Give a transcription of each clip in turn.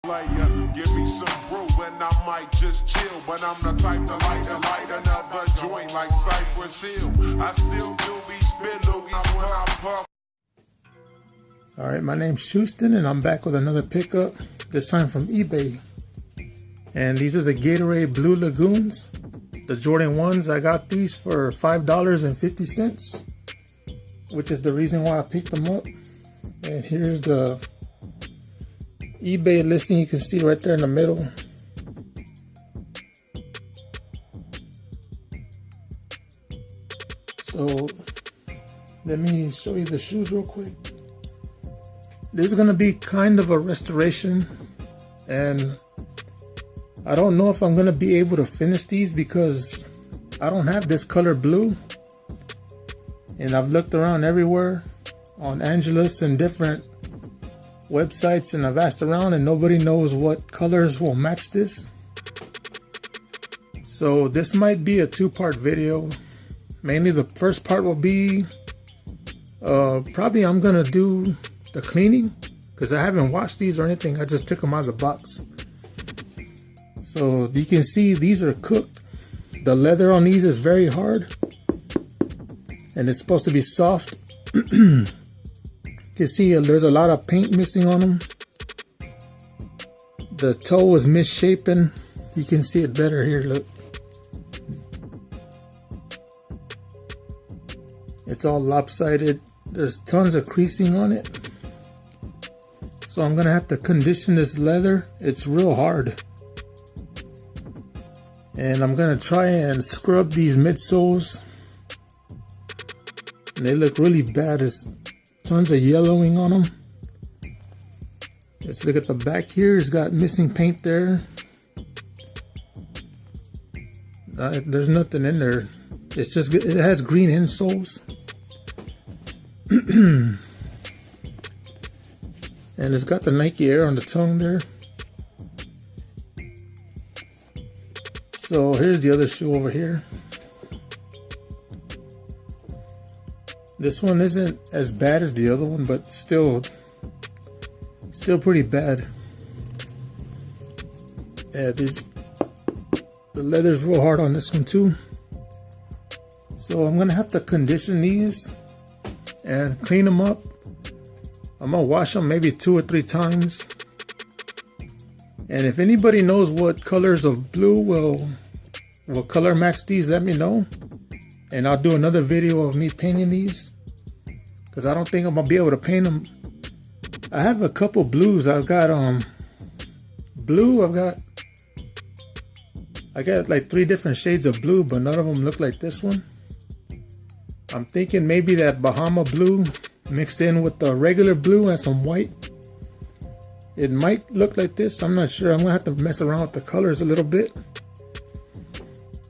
Give me some brew and I might just chill, but I'm the type to light another joint like Cypress Hill. I still do be spit loogies when I puff. Alright, my name's Houston and I'm back with another pickup, this time from eBay. And these are the Gatorade Blue Lagoons, the Jordan 1s. I got these for $5.50, which is the reason why I picked them up. And here's the eBay listing, you can see right there in the middle. So let me show you the shoes real quick. This is going to be kind of a restoration, and I don't know if I'm going to be able to finish these because I don't have this color blue, and I've looked around everywhere on Angelus and different websites, and I've asked around and nobody knows what colors will match this. So this might be a two-part video. Mainly the first part will be probably I'm gonna do the cleaning, because I haven't washed these or anything. I just took them out of the box. So you can see these are cooked. The leather on these is very hard and it's supposed to be soft. You can see there's a lot of paint missing on them. The toe is misshapen. You can see it better here, look. It's all lopsided. There's tons of creasing on it. So I'm gonna have to condition this leather. It's real hard. And I'm gonna try and scrub these midsoles. And they look really bad. There's tons of yellowing on them. Let's look at the back here. It's got missing paint there. There's nothing in there. It's just, it has green insoles. And it's got the Nike Air on the tongue there. So here's the other shoe over here. This one isn't as bad as the other one, but still pretty bad. Yeah, the leather's real hard on this one too. So I'm gonna have to condition these and clean them up. I'm gonna wash them maybe 2 or 3 times. And if anybody knows what colors of blue will color match these, let me know. And I'll do another video of me painting these, because I don't think I'm gonna be able to paint them. I have a couple blues. I've got blue. I got like 3 different shades of blue, but none of them look like this one. I'm thinking maybe that Bahama blue mixed in with the regular blue and some white. It might look like this. I'm not sure. I'm gonna have to mess around with the colors a little bit.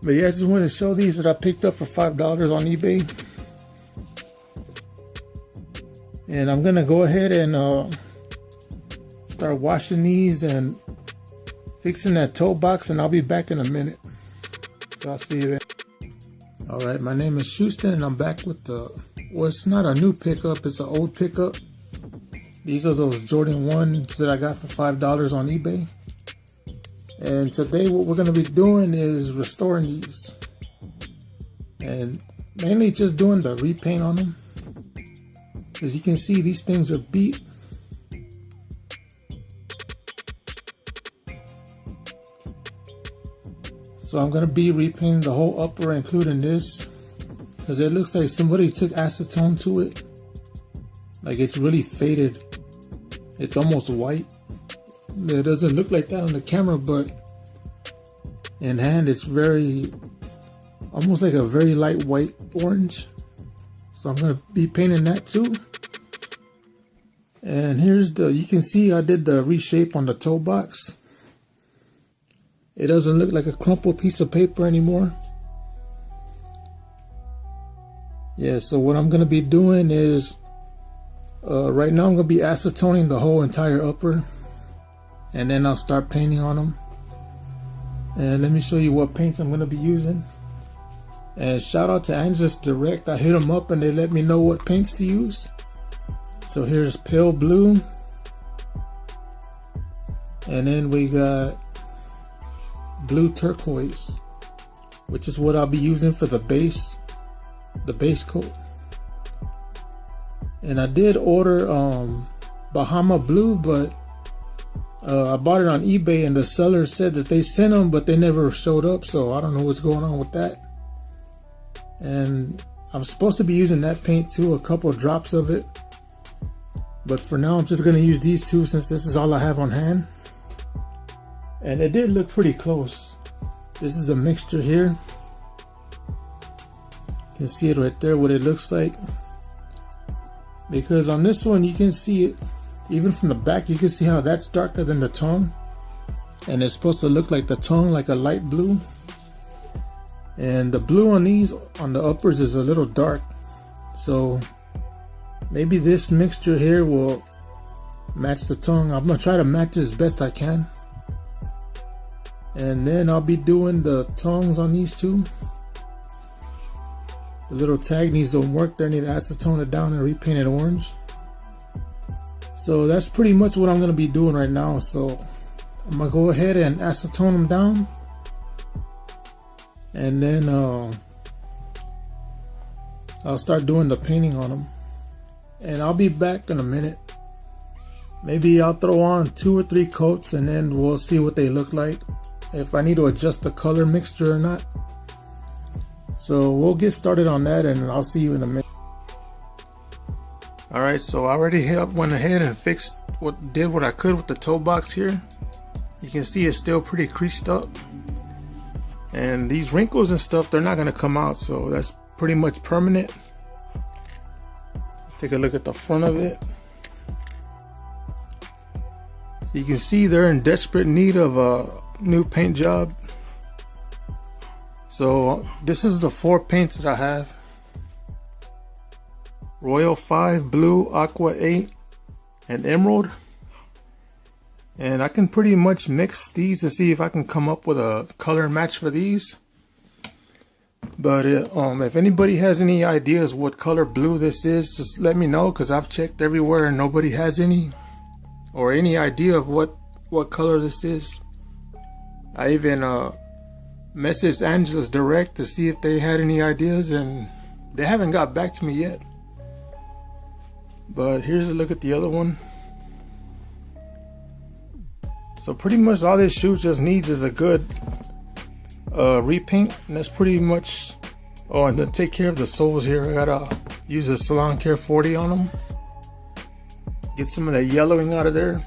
But yeah, I just wanted to show these that I picked up for $5 on eBay. And I'm gonna go ahead and start washing these and fixing that toe box, and I'll be back in a minute. So I'll see you then. Alright, my name is Houston and I'm back with well, it's not a new pickup, it's an old pickup. These are those Jordan 1s that I got for $5 on eBay. And today what we're going to be doing is restoring these. And mainly just doing the repaint on them. As you can see, these things are beat. So I'm going to be repainting the whole upper, including this, because it looks like somebody took acetone to it. Like, it's really faded. It's almost white. It doesn't look like that on the camera, but in hand it's almost like a very light white orange. So I'm going to be painting that too. And here's you can see I did the reshape on the toe box. It doesn't look like a crumpled piece of paper anymore. Yeah, so what I'm going to be doing is, right now I'm going to be acetoning the whole entire upper. And then I'll start painting on them. And let me show you what paints I'm going to be using. And shout out to Angelus Direct. I hit them up and they let me know what paints to use. So here's pale blue, And then we got blue turquoise, which is what I'll be using for the base coat. And I did order Bahama blue, but I bought it on eBay and the seller said that they sent them, but they never showed up, so I don't know what's going on with that. And I'm supposed to be using that paint too, a couple of drops of it, but for now I'm just going to use these two since this is all I have on hand. And it did look pretty close. This is the mixture here. You can see it right there, what it looks like. Because on this one you can see it, even from the back you can see how that's darker than the tongue. And it's supposed to look like the tongue, like a light blue. And the blue on these, on the uppers, is a little dark. So maybe this mixture here will match the tongue. I'm going to try to match it as best I can. And then I'll be doing the tongues on these two. The little tag needs to work there. I need to acetone it down and repaint it orange. So that's pretty much what I'm going to be doing right now. So I'm going to go ahead and acetone them down. And then I'll start doing the painting on them. And I'll be back in a minute. Maybe I'll throw on 2 or 3 coats and then we'll see what they look like, if I need to adjust the color mixture or not. So we'll get started on that and I'll see you in a minute. Alright, so I already went ahead and fixed what I could with the toe box here. You can see it's still pretty creased up. And these wrinkles and stuff, they're not going to come out, so that's pretty much permanent. Let's take a look at the front of it. So you can see they're in desperate need of a new paint job. So this is the 4 paints that I have: Royal 5, Blue, Aqua 8, and Emerald. And I can pretty much mix these to see if I can come up with a color match for these. But if anybody has any ideas what color blue this is, just let me know, because I've checked everywhere and nobody has any, or any idea of what color this is. I even messaged Angela's direct to see if they had any ideas, and they haven't got back to me yet. But here's a look at the other one. So pretty much all this shoe just needs is a good repaint, and that's pretty much. Oh, and to take care of the soles here, I gotta use a Salon Care 40 on them. Get some of that yellowing out of there,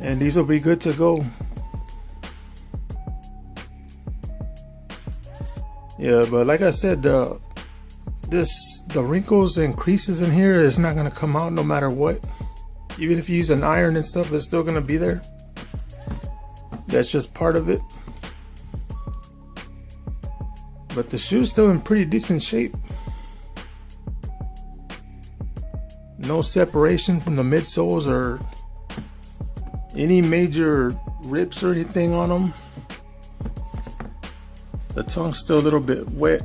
and these will be good to go. Yeah, but like I said, the wrinkles and creases in here is not gonna come out no matter what. Even if you use an iron and stuff, it's still gonna be there. That's just part of it. But the shoe's still in pretty decent shape. No separation from the midsoles or any major rips or anything on them. The tongue's still a little bit wet.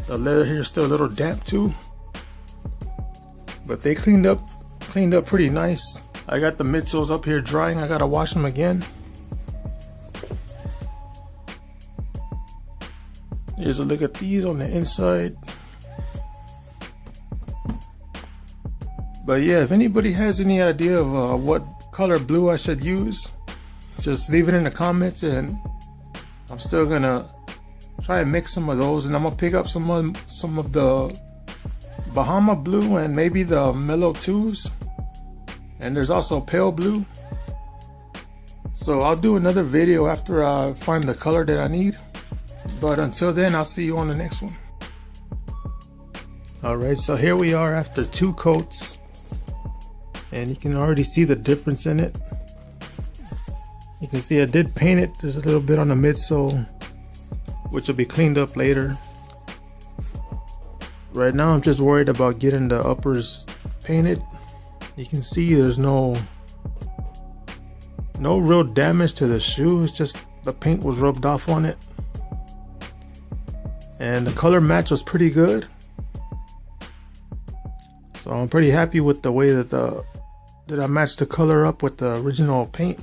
The leather here is still a little damp too. But they cleaned up pretty nice. I got the midsoles up here drying. I gotta wash them again. Here's a look at these on the inside. But yeah, if anybody has any idea of what color blue I should use, just leave it in the comments, and I'm still gonna try and mix some of those, and I'm gonna pick up some of the Bahama blue and maybe the Mellow 2s. And there's also pale blue. So I'll do another video after I find the color that I need. But until then, I'll see you on the next one. Alright, so here we are after 2 coats. And you can already see the difference in it. You can see I did paint it. There's a little bit on the midsole, which will be cleaned up later. Right now I'm just worried about getting the uppers painted. You can see there's no real damage to the shoe. It's just the paint was rubbed off on it. And the color match was pretty good. So I'm pretty happy with the way that the Did I match the color up with the original paint?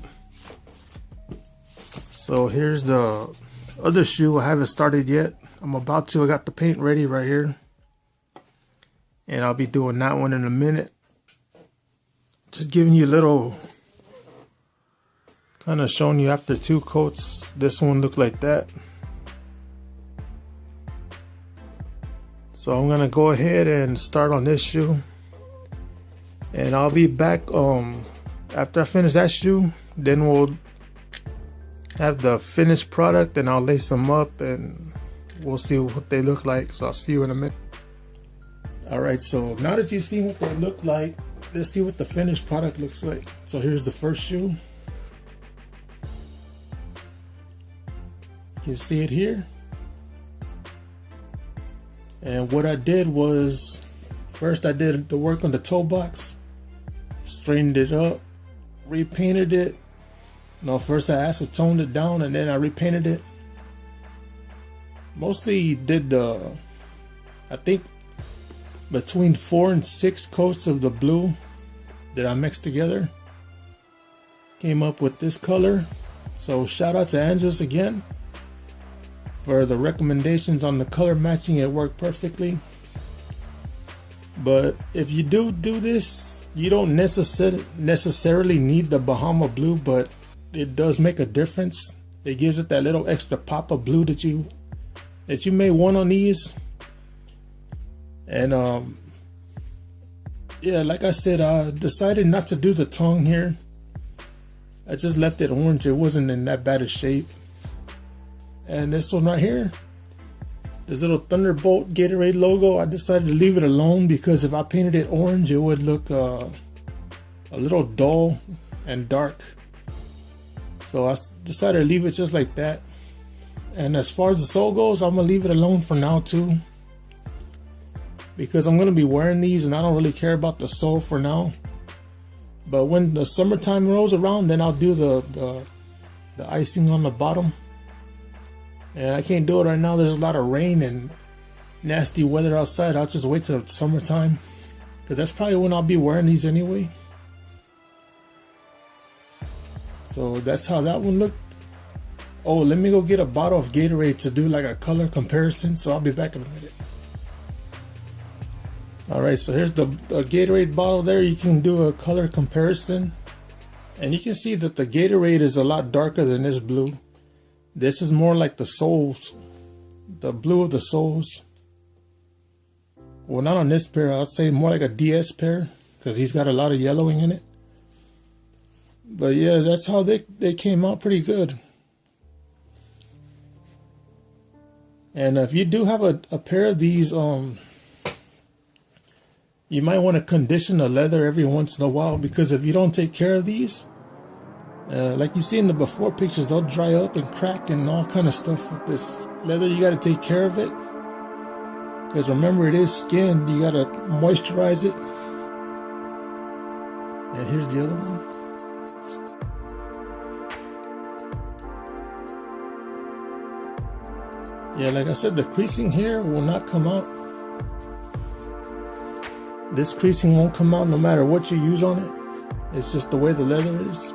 So here's the other shoe. I haven't started yet. I'm about to. I got the paint ready right here. And I'll be doing that one in a minute. Just giving you a little, kind of showing you after 2 coats, this one looked like that. So I'm gonna go ahead and start on this shoe. And I'll be back after I finish that shoe. Then we'll have the finished product and I'll lace them up and we'll see what they look like. So I'll see you in a minute. Alright, so now that you've seen what they look like, let's see what the finished product looks like. So here's the first shoe. You can see it here. And what I did was, first I did the work on the toe box, straightened it up, repainted it. No, first I acetoned it down and then I repainted it. Mostly did I think between 4 and 6 coats of the blue that I mixed together. Came up with this color. So shout out to Andres again for the recommendations on the color matching. It worked perfectly. But if you do this, you don't necessarily need the Bahama blue, but it does make a difference. It gives it that little extra pop of blue that you may want on these. And yeah, like I said, I decided not to do the tongue here. I just left it orange. It wasn't in that bad a shape. And this one right here, this little Thunderbolt Gatorade logo, I decided to leave it alone because if I painted it orange, it would look a little dull and dark. So I decided to leave it just like that. And as far as the sole goes, I'm gonna leave it alone for now too, because I'm gonna be wearing these and I don't really care about the sole for now. But when the summertime rolls around, then I'll do the icing on the bottom. And I can't do it right now. There's a lot of rain and nasty weather outside. I'll just wait till summertime, because that's probably when I'll be wearing these anyway. So that's how that one looked. Oh, let me go get a bottle of Gatorade to do like a color comparison. So I'll be back in a minute. Alright, so here's the Gatorade bottle there. You can do a color comparison. And you can see that the Gatorade is a lot darker than this blue. This is more like the soles, the blue of the soles. Well, not on this pair. I'd say more like a DS pair, because he's got a lot of yellowing in it. But yeah, that's how they came out pretty good. And if you do have a pair of these, you might want to condition the leather every once in a while, because if you don't take care of these, like you see in the before pictures, they'll dry up and crack and all kind of stuff with this leather. You got to take care of it, because remember, it is skin. You got to moisturize it. And here's the other one. Yeah, like I said, the creasing here will not come out. This creasing won't come out no matter what you use on it. It's just the way the leather is.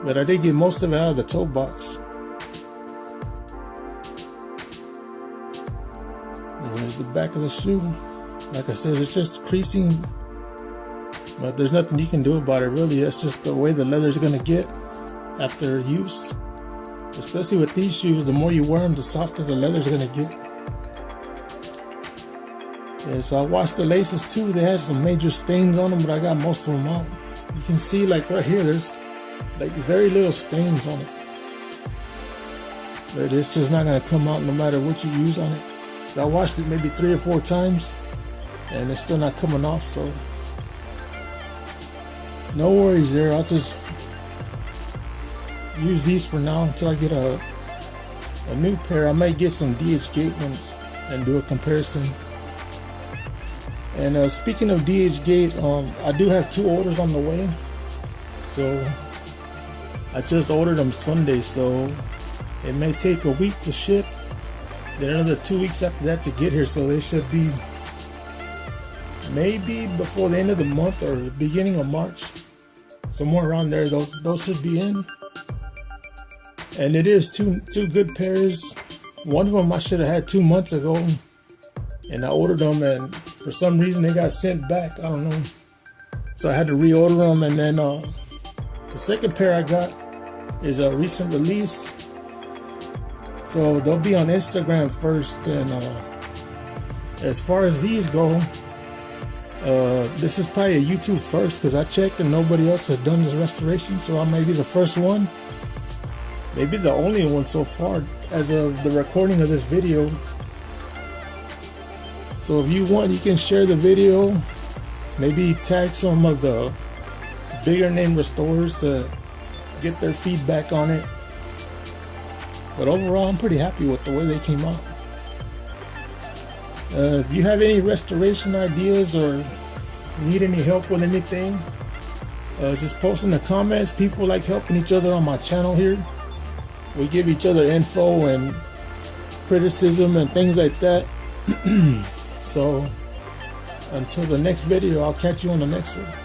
But I did get most of it out of the toe box. And here's the back of the shoe. Like I said, it's just creasing, but there's nothing you can do about it really. That's just the way the leather's gonna get after use. Especially with these shoes, the more you wear them, the softer the leather's gonna get. Yeah, so I washed the laces too. They had some major stains on them, but I got most of them out. You can see, like right here, there's like very little stains on it. But it's just not gonna come out no matter what you use on it. So I washed it maybe 3 or 4 times and it's still not coming off, so no worries there. I'll just use these for now until I get a new pair. I might get some DH Gate ones and do a comparison. And speaking of DH Gate, I do have 2 orders on the way. So I just ordered them Sunday, so it may take a week to ship, then another 2 weeks after that to get here. So they should be maybe before the end of the month or the beginning of March, somewhere around there. Those should be in. And it is two good pairs. One of them I should have had 2 months ago, and I ordered them, and for some reason they got sent back. I don't know, so I had to reorder them. And then the second pair I got is a recent release, so they'll be on Instagram first. And as far as these go, this is probably a YouTube first, because I checked and nobody else has done this restoration, so I may be the first one, maybe the only one so far as of the recording of this video. So if you want, you can share the video, maybe tag some of the bigger name restorers to get their feedback on it. But overall, I'm pretty happy with the way they came out. If you have any restoration ideas or need any help with anything, just post in the comments. People like helping each other on my channel here. We give each other info and criticism and things like that. So until the next video, I'll catch you on the next one.